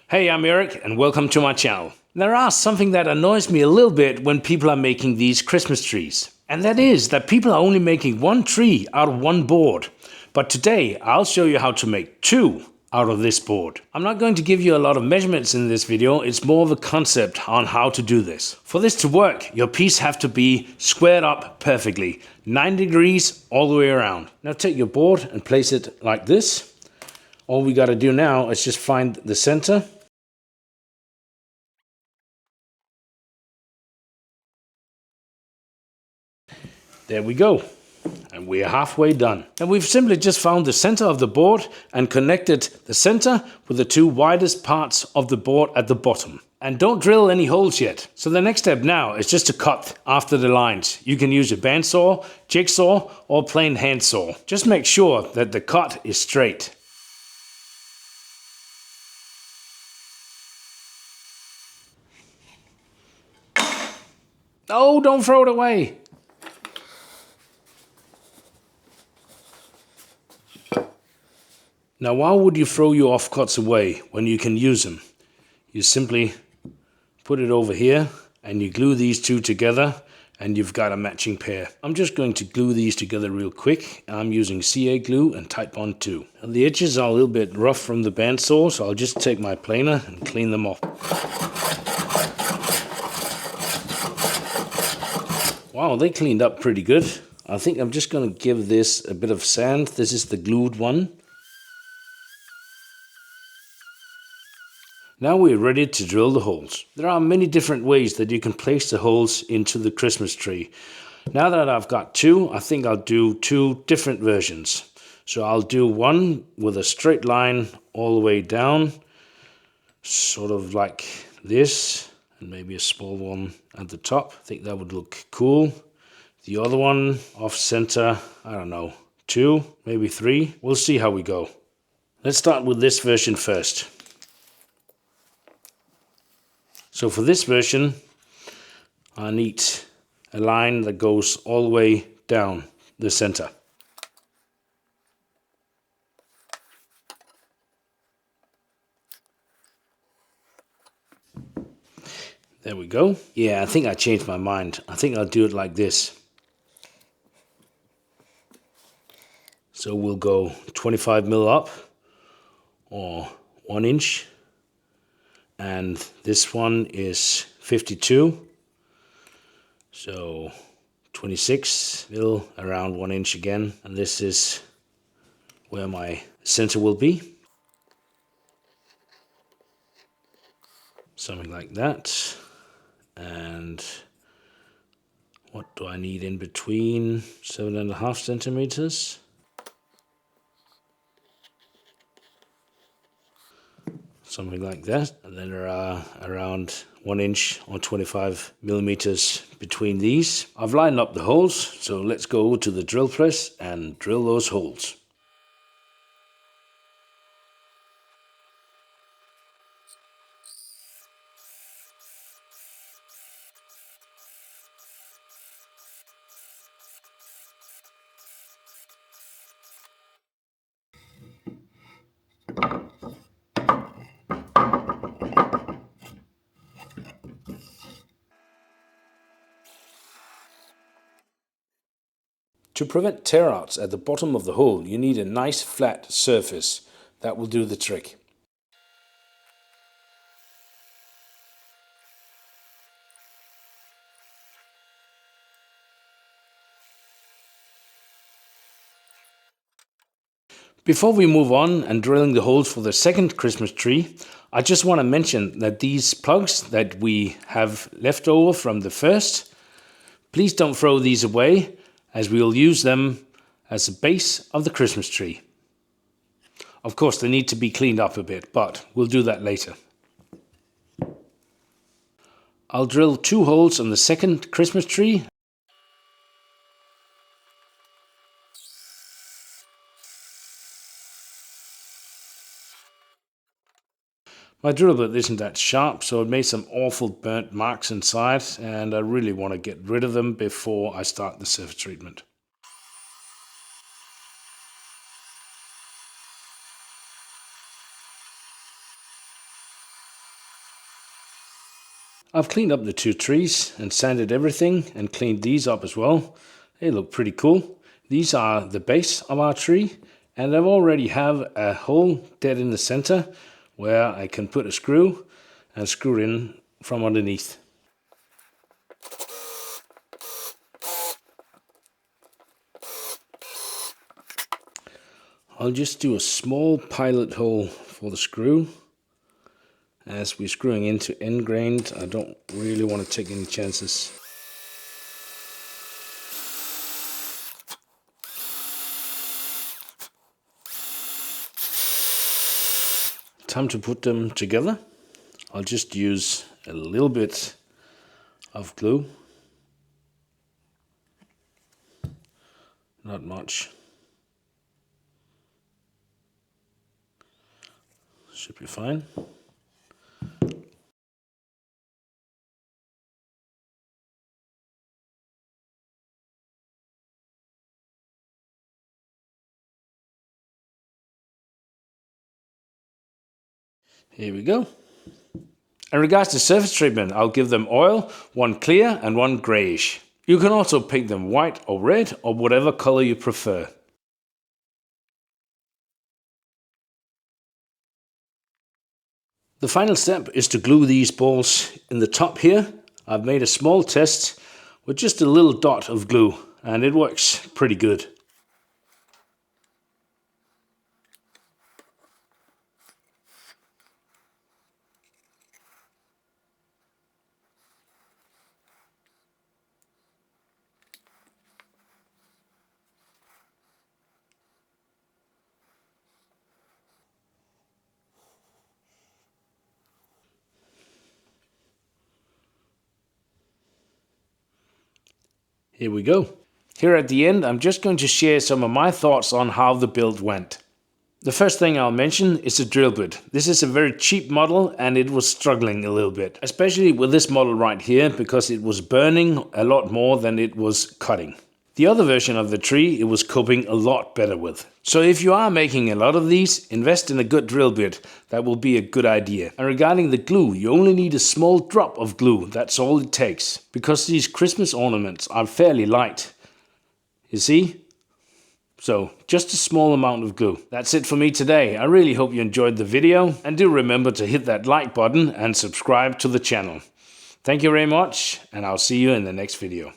Hey, I'm Eric and welcome to my channel. There are something that annoys me a little bit when people are making these Christmas trees. And that is that people are only making one tree out of one board. But today I'll show you how to make two out of this board. I'm not going to give you a lot of measurements in this video, it's more of a concept on how to do this. For this to work, your piece have to be squared up perfectly, 90 degrees all the way around. Now take your board and place it like this. All we gotta do now is just find the center. There we go. And we're halfway done. And we've simply just found the center of the board and connected the center with the two widest parts of the board at the bottom. And don't drill any holes yet. So the next step now is just to cut after the lines. You can use a bandsaw, jigsaw, or plain hand saw. Just make sure that the cut is straight. Oh, don't throw it away. Now, why would you throw your offcuts away when you can use them? You simply put it over here and you glue these two together and you've got a matching pair. I'm just going to glue these together real quick. I'm using CA glue and Titebond 2. And the edges are a little bit rough from the bandsaw, so I'll just take my planer and clean them off. Wow, they cleaned up pretty good. I think I'm just going to give this a bit of sand. This is the glued one. Now we're ready to drill the holes. There are many different ways that you can place the holes into the Christmas tree. Now that I've got two, I think I'll do two different versions. So I'll do one with a straight line all the way down, sort of like this, and maybe a small one at the top. I think that would look cool. The other one off center, I don't know, 2, maybe 3. We'll see how we go. Let's start with this version first. So for this version, I need a line that goes all the way down the center. There we go. Yeah, I think I changed my mind. I think I'll do it like this. So we'll go 25mm up or 1 inch. And this one is 52. So 26mm, around 1 inch again. And this is where my center will be. Something like that. And what do I need in between? 7.5 centimeters. Something like that. And then there are around 1 inch or 25mm between these. I've lined up the holes, so let's go to the drill press and drill those holes. To prevent tear-outs at the bottom of the hole, you need a nice flat surface. That will do the trick. Before we move on and drilling the holes for the second Christmas tree, I just want to mention that these plugs that we have left over from the first, please don't throw these away, as we will use them as the base of the Christmas tree. Of course, they need to be cleaned up a bit, but we'll do that later. I'll drill 2 holes on the second Christmas tree. My drill bit isn't that sharp, so it made some awful burnt marks inside, and I really want to get rid of them before I start the surface treatment. I've cleaned up the 2 trees and sanded everything and cleaned these up as well. They look pretty cool. These are the base of our tree, and I've already have a hole dead in the center where I can put a screw and screw it in from underneath. I'll just do a small pilot hole for the screw. As we're screwing into end grained, I don't really want to take any chances. Time to put them together. I'll just use a little bit of glue. Not much. Should be fine. Here we go. In regards to surface treatment, I'll give them oil, one clear and one greyish. You can also paint them white or red or whatever color you prefer. The final step is to glue these balls in the top here. I've made a small test with just a little dot of glue, and it works pretty good. Here we go. Here at the end, I'm just going to share some of my thoughts on how the build went. The first thing I'll mention is the drill bit. This is a very cheap model and it was struggling a little bit, especially with this model right here because it was burning a lot more than it was cutting. The other version of the tree it was coping a lot better with. So if you are making a lot of these, invest in a good drill bit. That will be a good idea. And regarding the glue, you only need a small drop of glue. That's all it takes. Because these Christmas ornaments are fairly light. You see? So just a small amount of glue. That's it for me today. I really hope you enjoyed the video. And do remember to hit that like button and subscribe to the channel. Thank you very much, and I'll see you in the next video.